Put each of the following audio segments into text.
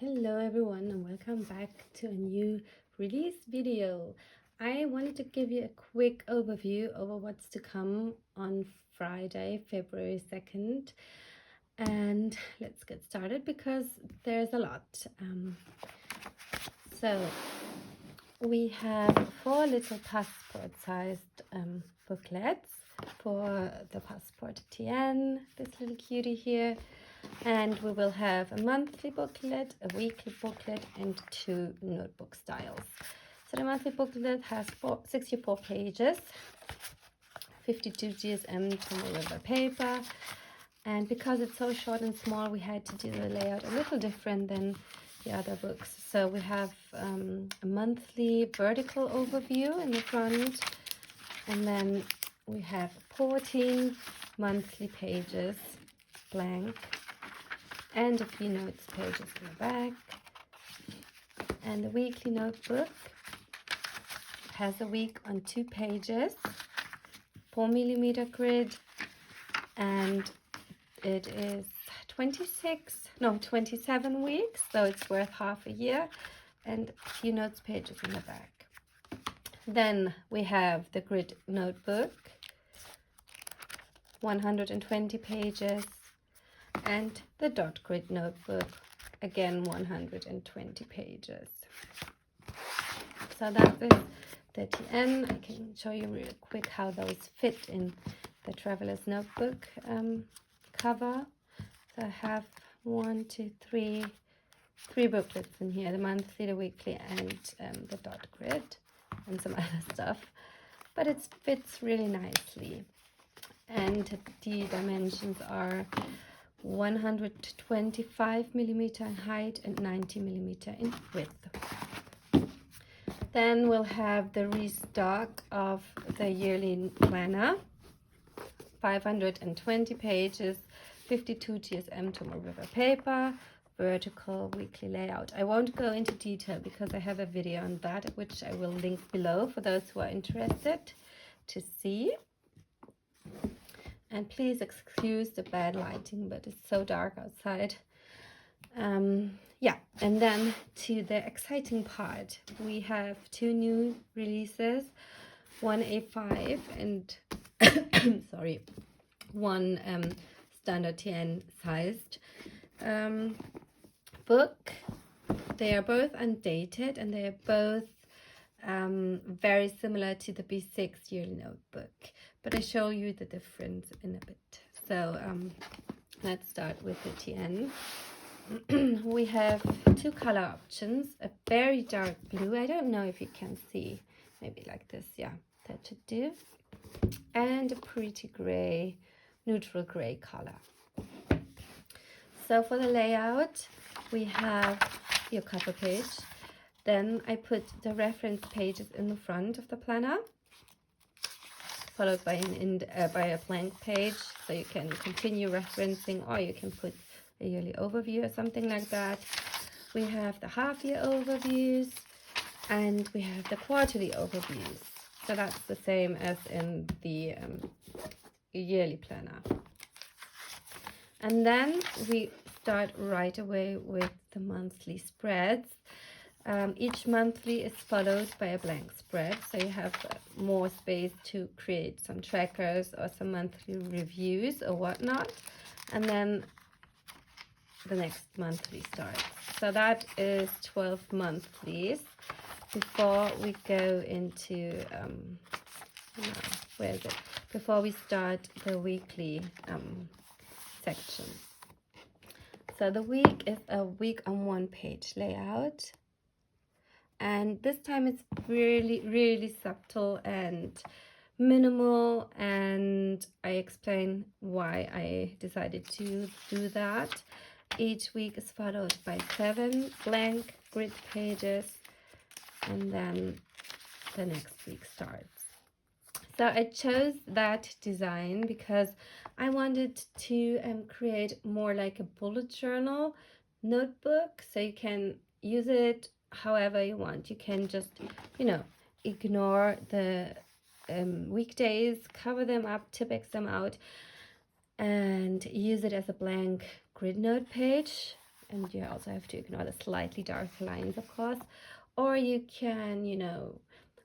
Hello everyone and welcome back to a new release video. I wanted to give you a quick overview over what's to come on Friday, February 2nd. And let's get started because there's a lot. So we have 4 little passport-sized booklets for the Passport TN, this little cutie here. And we will have a monthly booklet, a weekly booklet, and 2 notebook styles. So the monthly booklet has 64 pages, 52 GSM Tomo River paper. And because it's so short and small, we had to do the layout a little different than the other books. So we have a monthly vertical overview in the front, and then we have 14 monthly pages, blank, and a few notes pages in the back. And the weekly notebook has a week on 2 pages, 4mm grid, and it is 27 weeks, so it's worth half a year, and a few notes pages in the back. Then we have the grid notebook, 120 pages, and the dot grid notebook, again 120 pages. So that is the TN. I can show you real quick how those fit in the traveler's notebook cover. So I have 3 booklets in here, the monthly, the weekly, and the dot grid, and some other stuff, but it fits really nicely. And the dimensions are 125mm in height and 90mm in width. Then we'll have the restock of the yearly planner, 520 pages, 52 GSM Tomo River paper, vertical weekly layout. I won't go into detail because I have a video on that, which I will link below for those who are interested to see. And please excuse the bad lighting, but it's so dark outside. Yeah, and then to the exciting part, we have 2 new releases, one A5 and sorry, one standard TN sized book. They are both undated and they are both very similar to the B6 yearly notebook, but I show you the difference in a bit. So let's start with the TN. We have 2 color options, a very dark blue, I don't know if you can see, maybe like this, yeah, that should do, and a pretty gray, neutral gray color. So for the layout, we have your cover page. Then I put the reference pages in the front of the planner, followed by a blank page, so you can continue referencing, or you can put a yearly overview or something like that. We have the half-year overviews, and we have the quarterly overviews. So that's the same as in the yearly planner. And then we start right away with the monthly spreads. Each monthly is followed by a blank spread, so you have more space to create some trackers or some monthly reviews or whatnot. And then the next monthly starts. So that is 12 monthlies before we go into where is it? Before we start the weekly section. So the week is a week on 1 page layout. And this time it's really subtle and minimal, and I explain why I decided to do that. Each week is followed by 7 blank grid pages, and then the next week starts. So I chose that design because I wanted to create more like a bullet journal notebook, so you can use it however you want. You can just, ignore the weekdays, cover them up, Tipp-Ex them out, and use it as a blank grid note page and you also have to ignore the slightly darker lines, of course. Or you can, you know,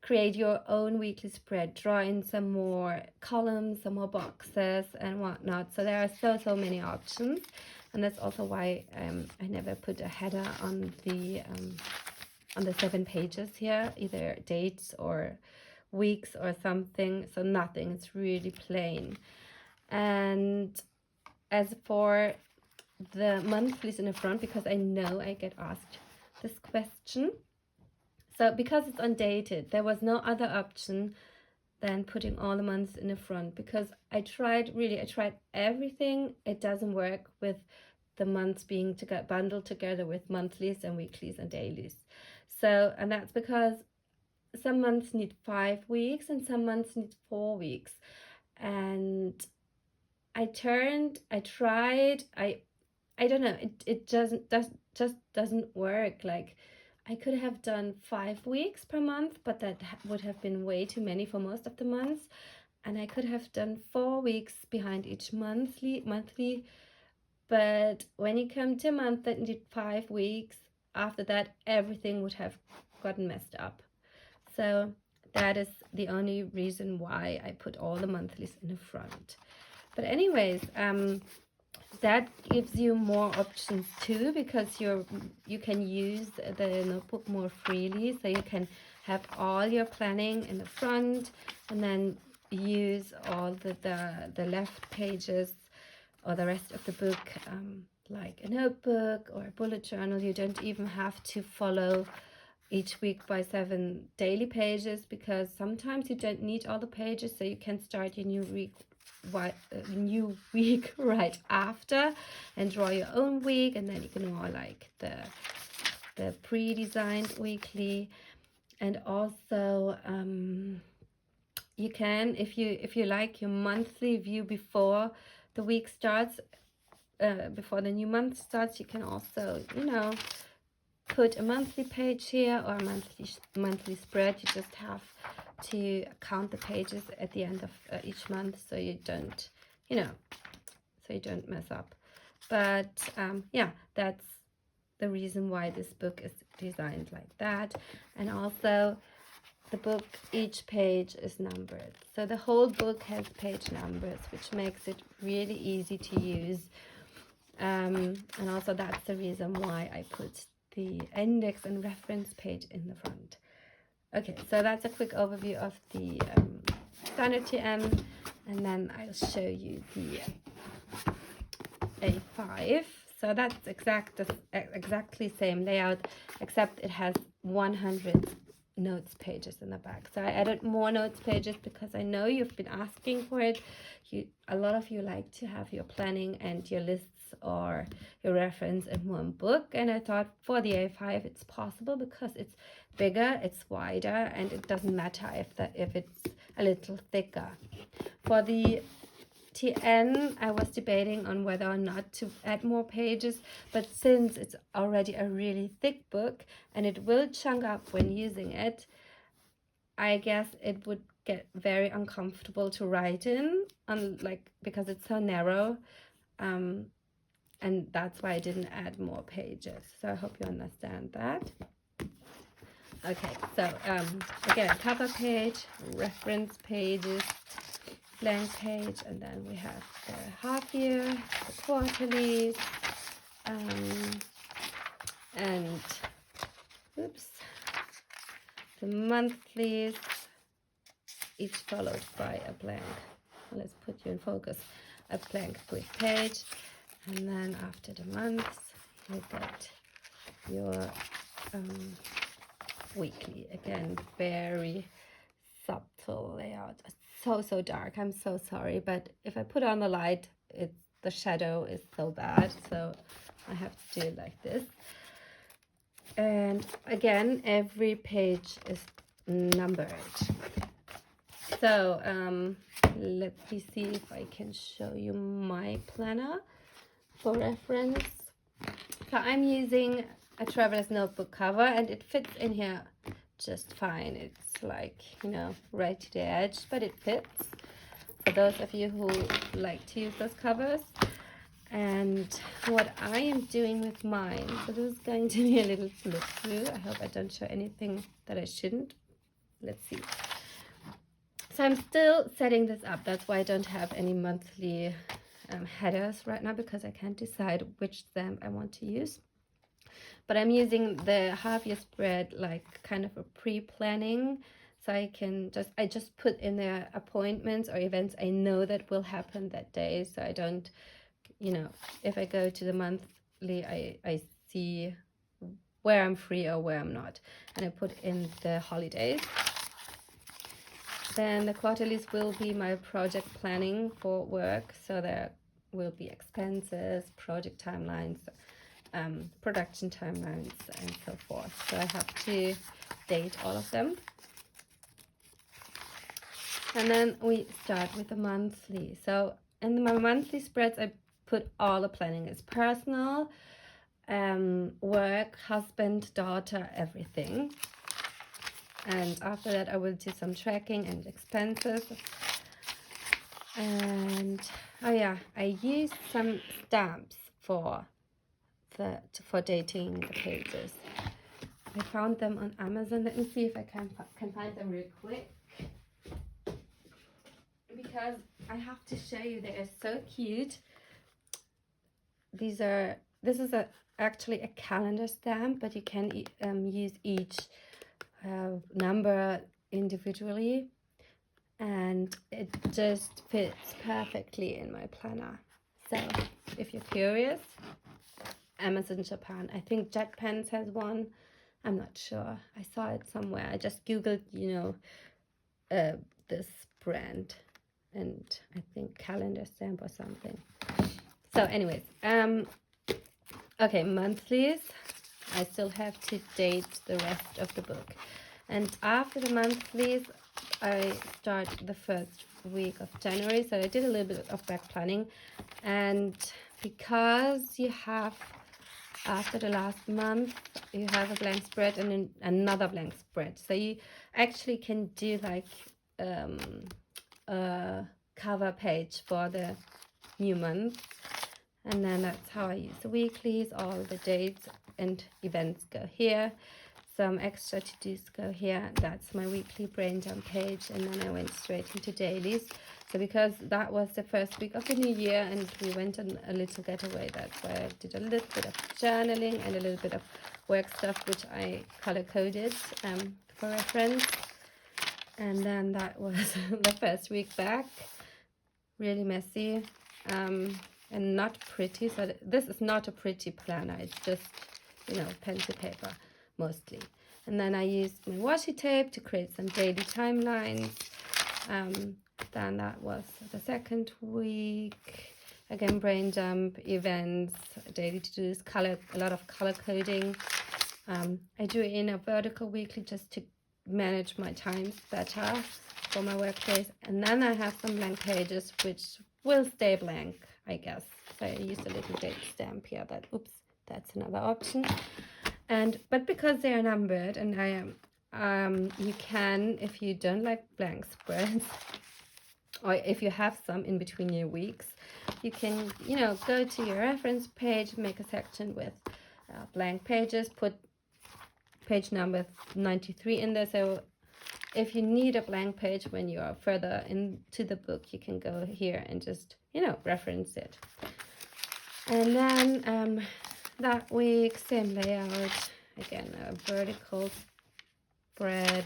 create your own weekly spread, draw in some more columns, some more boxes and whatnot. So there are so many options, and that's also why I never put a header on the 7 pages here, either dates or weeks or something. So nothing, it's really plain. And as for the monthlies in the front, because I know I get asked this question, so because it's undated, there was no other option than putting all the months in the front, because I tried everything. It doesn't work with the months being bundled together with monthlies and weeklies and dailies. So, and that's because some months need 5 weeks and some months need 4 weeks. And I tried, I don't know, it just doesn't work. Like, I could have done 5 weeks per month, but that would have been way too many for most of the months. And I could have done 4 weeks behind each monthly, but when you come to a month that needed 5 weeks, after that everything would have gotten messed up. So that is the only reason why I put all the monthlies in the front. But anyways, that gives you more options too, because you can use the notebook more freely. So you can have all your planning in the front, and then use all the left pages or the rest of the book like a notebook or a bullet journal. You don't even have to follow each week by 7 daily pages, because sometimes you don't need all the pages. So you can start your new week right after and draw your own week, and then you can draw like the pre-designed weekly. And also you can, if you like your monthly view before the week starts, before the new month starts, you can also, you know, put a monthly page here or a monthly spread. You just have to count the pages at the end of each month, so you don't, you know, so you don't mess up. But yeah, that's the reason why this book is designed like that. And also the book, each page is numbered, so the whole book has page numbers, which makes it really easy to use. And also that's the reason why I put the index and reference page in the front. Okay, so that's a quick overview of the standard TM, and then I'll show you the A5. So that's exactly same layout, except it has 100 notes pages in the back. So I added more notes pages because I know you've been asking for it. A lot of you like to have your planning and your lists or your reference in one book, and I thought for the A5 it's possible because it's bigger, it's wider, and it doesn't matter if it's a little thicker. For the TN, I was debating on whether or not to add more pages, but since it's already a really thick book and it will chunk up when using it, I guess it would get very uncomfortable to write in, because it's so narrow, and that's why I didn't add more pages. So I hope you understand that. Okay, so again, cover page, reference pages, blank page, and then we have the half year, the quarterlies, and the monthlies, each followed by a blank. Let's put you in focus. A blank quick page, and then after the months you get your weekly. Again, very subtle layout. So dark. I'm so sorry, but if I put on the light, the shadow is so bad, so I have to do it like this. And again, every page is numbered. So let me see if I can show you my planner for reference. So I'm using a traveler's notebook cover, and it fits in here just fine. It's like, you know, right to the edge, but it fits for those of you who like to use those covers. And what I am doing with mine, so this is going to be a little flip through. I hope I don't show anything that I shouldn't. Let's see. So I'm still setting this up. That's why I don't have any monthly headers right now, because I can't decide which stamp I want to use. But I'm using the half year spread like kind of a pre-planning, so I just put in there appointments or events I know that will happen that day, so I don't, you know, if I go to the monthly, I see where I'm free or where I'm not, and I put in the holidays. Then the quarterlies will be my project planning for work, so there will be expenses, project timelines, production timelines, and so forth. So I have to date all of them. And then we start with the monthly. So in my monthly spreads, I put all the planning as personal, work, husband, daughter, everything. And after that, I will do some tracking and expenses. And oh yeah, I use some stamps for dating the pages. I found them on Amazon. Let me see if I can find them real quick, because I have to show you, they are so cute. This is actually a calendar stamp, but you can use each number individually, and it just fits perfectly in my planner. So if you're curious, Amazon Japan, I think Jet Pens has one, I'm not sure, I saw it somewhere. I just googled, you know, this brand, and I think calendar stamp or something. So anyways, okay, monthlies, I still have to date the rest of the book. And after the monthlies, I start the first week of January. So I did a little bit of back planning. And because you have, after the last month, you have a blank spread and then another blank spread. So you actually can do like a cover page for the new month. And then that's how I use the weeklies. All the dates and events go here. Some extra to-dos go here. That's my weekly brain dump page. And then I went straight into dailies. So because that was the first week of the new year and we went on a little getaway, that's why I did a little bit of journaling and a little bit of work stuff, which I color-coded for reference. And then that was the first week back. Really messy. And not pretty. So this is not a pretty planner. It's just, you know, pen to paper mostly. And then I used my washi tape to create some daily timelines. Then that was the second week. Again, brain dump, events, daily to-dos, color, a lot of color coding. I do it in a vertical weekly just to manage my times better for my workplace. And then I have some blank pages which will stay blank, I guess. So I used a little date stamp here. That's another option. But because they are numbered, and you can, if you don't like blank spreads, or if you have some in between your weeks, you can, you know, go to your reference page, make a section with blank pages, put page number 93 in there. So if you need a blank page when you are further into the book, you can go here and just, you know, reference it. And then that week, same layout, again, a vertical spread,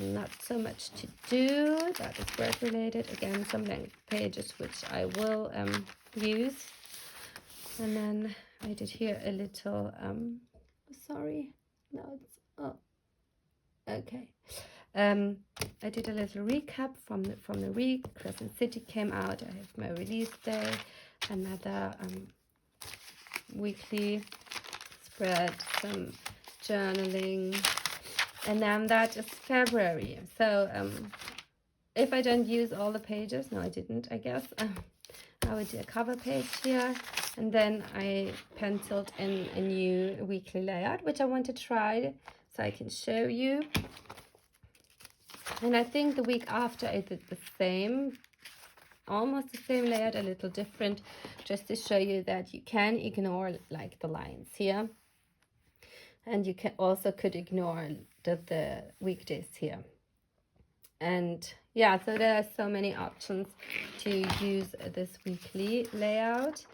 not so much to do, that is work related. Again, some blank pages which I will use. And then I did here a little, sorry, no, it's, oh, okay. I did a little recap from the week. Crescent City came out. I have my release day, another weekly spread, some journaling, and then that is February. So if I don't use all the pages, no, I didn't, I guess, I would do a cover page here, and then I penciled in a new weekly layout, which I want to try so I can show you. And I think the week after I did the same, almost the same layout, a little different, just to show you that you can ignore like the lines here. And you can also could ignore the weekdays here. And yeah, so there are so many options to use this weekly layout.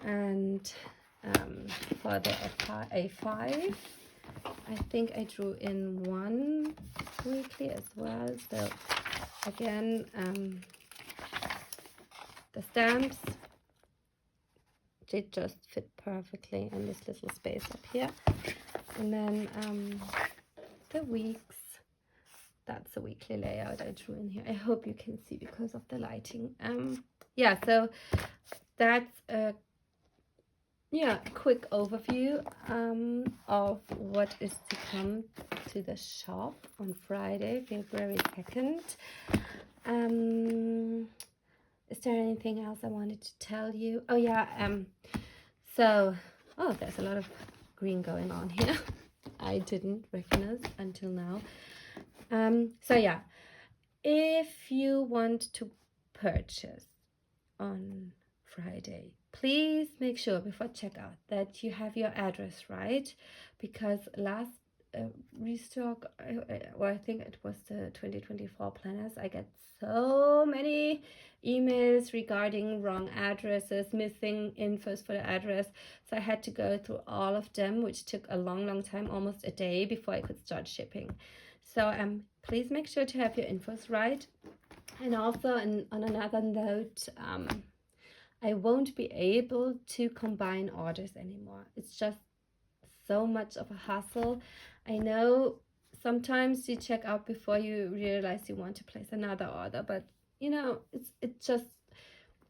And for the A5, I think I drew in one weekly as well. So again, the stamps did just fit perfectly in this little space up here. And then the weeks, that's a weekly layout I drew in here. I hope you can see because of the lighting. Yeah, so that's a quick overview of what is to come to the shop on Friday, February 2nd. Is there anything else I wanted to tell you? Oh yeah, so there's a lot of green going on here. I didn't recognize until now. So yeah, if you want to purchase on Friday, please make sure before checkout that you have your address right, because last restock, or I think it was the 2024 planners, I get so many emails regarding wrong addresses, missing infos for the address. So I had to go through all of them, which took a long time, almost a day before I could start shipping. So please make sure to have your infos right. And also on another note, I won't be able to combine orders anymore. It's just so much of a hassle. I know sometimes you check out before you realize you want to place another order, but you know, it's just,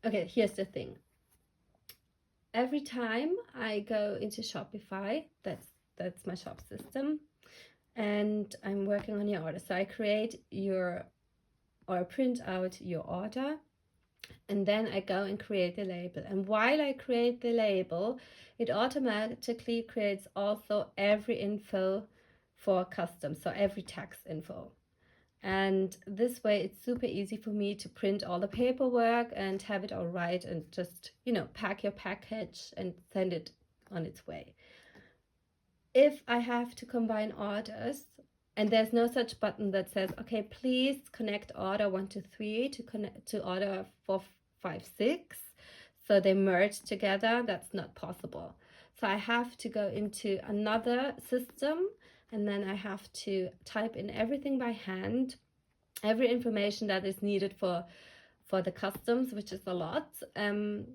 okay, here's the thing. Every time I go into Shopify, that's my shop system, and I'm working on your order. So I create print out your order, and then I go and create the label. And while I create the label, it automatically creates also every info for custom, so every tax info. And this way it's super easy for me to print all the paperwork and have it all right, and just, you know, pack your package and send it on its way. If I have to combine orders, and there's no such button that says, okay, please connect order 1 to 3 to connect to order 4, 5, 6, so they merge together, that's not possible. So I have to go into another system, and then I have to type in everything by hand, every information that is needed for the customs, which is a lot, and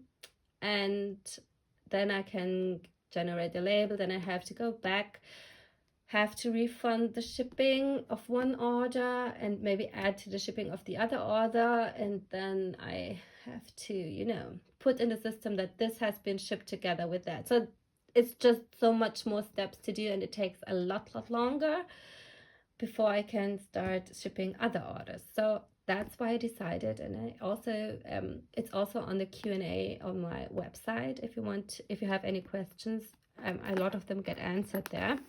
then I can generate the label. Then I have to go back, have to refund the shipping of one order and maybe add to the shipping of the other order, and then I have to, you know, put in the system that this has been shipped together with that. So it's just so much more steps to do, and it takes a lot longer before I can start shipping other orders. So that's why I decided, and I also it's also on the Q&A on my website if you have any questions. A lot of them get answered there.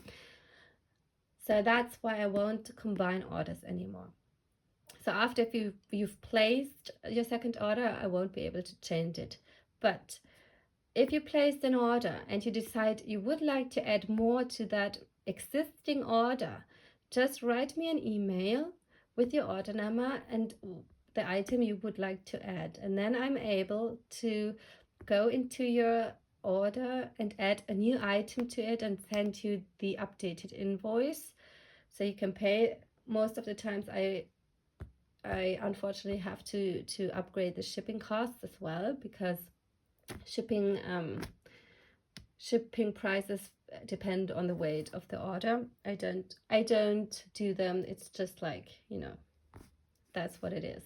So that's why I won't combine orders anymore. So after you've placed your second order, I won't be able to change it. But if you placed an order and you decide you would like to add more to that existing order, just write me an email with your order number and the item you would like to add. And then I'm able to go into your order and add a new item to it and send you the updated invoice, so you can pay. Most of the times I unfortunately have to upgrade the shipping costs as well, because shipping prices depend on the weight of the order. I don't do them. It's just like, you know, that's what it is.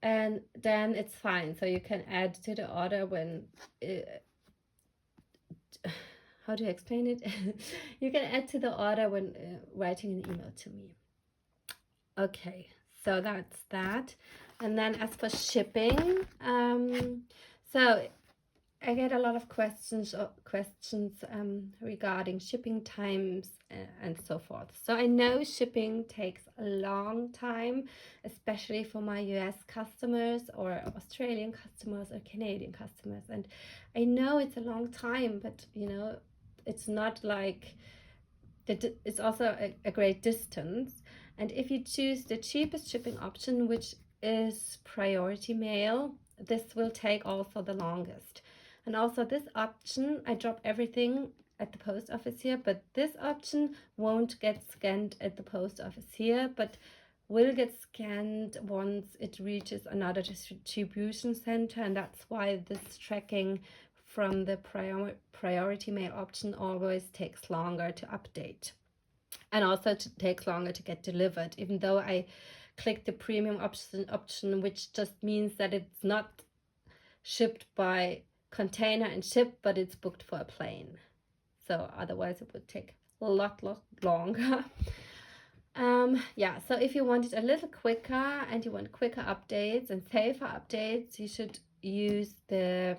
And then it's fine. So you can add to the order when how do you explain it? You can add to the order when writing an email to me. Okay, so that's that. And then as for shipping, so I get a lot of questions regarding shipping times and so forth. So I know shipping takes a long time, especially for my US customers or Australian customers or Canadian customers. And I know it's a long time, but you know, it's not like it's also a great distance. And if you choose the cheapest shipping option, which is priority mail, this will take also the longest. And also this option, I drop everything at the post office here, but this option won't get scanned at the post office here, but will get scanned once it reaches another distribution center. And that's why this tracking from the priority mail option always takes longer to update, and also takes longer to get delivered, even though I click the premium option, which just means that it's not shipped by container and shipped, but it's booked for a plane. So otherwise it would take a lot longer. Yeah, so if you want it a little quicker and you want quicker updates and safer updates, you should use the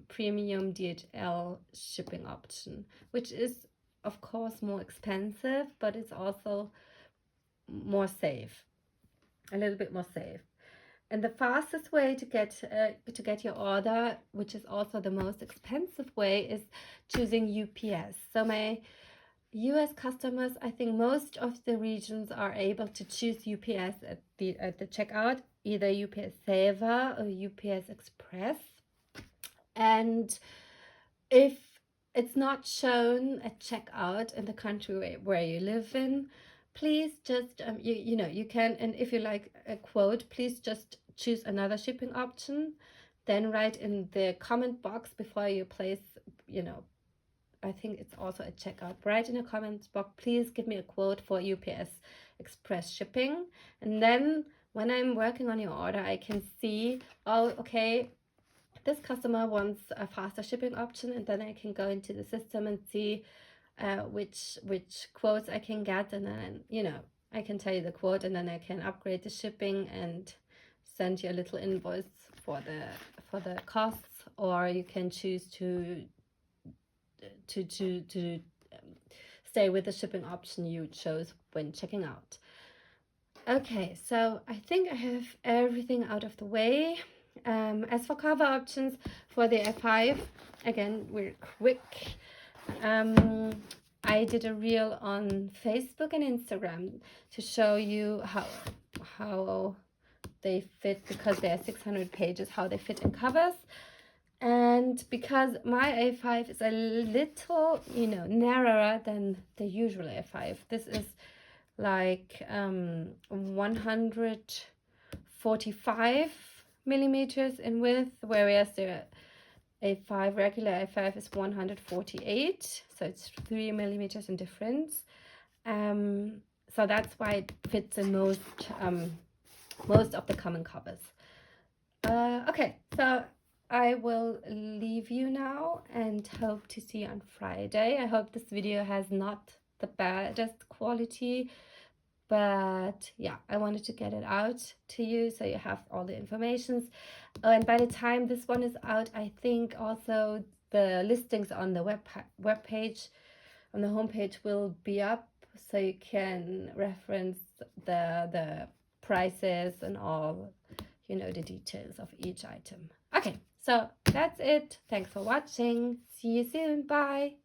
premium DHL shipping option, which is of course more expensive, but it's also more safe, a little bit more safe. And the fastest way to get your order, which is also the most expensive way, is choosing UPS. So my US customers, I think most of the regions are able to choose UPS at the checkout, either UPS Saver or UPS Express. And if it's not shown at checkout in the country where you live in, please just you know, you can, and if you like a quote, please just choose another shipping option, then write in the comment box before you place, you know, I think it's also a checkout, write in the comments box, please give me a quote for UPS Express shipping. And then when I'm working on your order, I can see, oh, okay, this customer wants a faster shipping option, and then I can go into the system and see which quotes I can get, and then, you know, I can tell you the quote, and then I can upgrade the shipping and send you a little invoice for the costs, or you can choose to stay with the shipping option you chose when checking out. Okay, so I think I have everything out of the way. As for cover options for the A5, again, we're quick. I did a reel on Facebook and Instagram to show you how they fit, because there are 600 pages, how they fit in covers. And because my A5 is a little, you know, narrower than the usual A5, this is like 145 millimeters in width, whereas the A5, regular A5, is 148, so it's 3 millimeters in difference. So that's why it fits in most of the common covers. Okay, so I will leave you now and hope to see you on Friday. I hope this video has not the baddest quality, but yeah, I wanted to get it out to you so you have all the informations. And by the time this one is out, I think also the listings on the web page, on the homepage, will be up, so you can reference the prices and all, you know, the details of each item. Okay, so that's it. Thanks for watching. See you soon. Bye.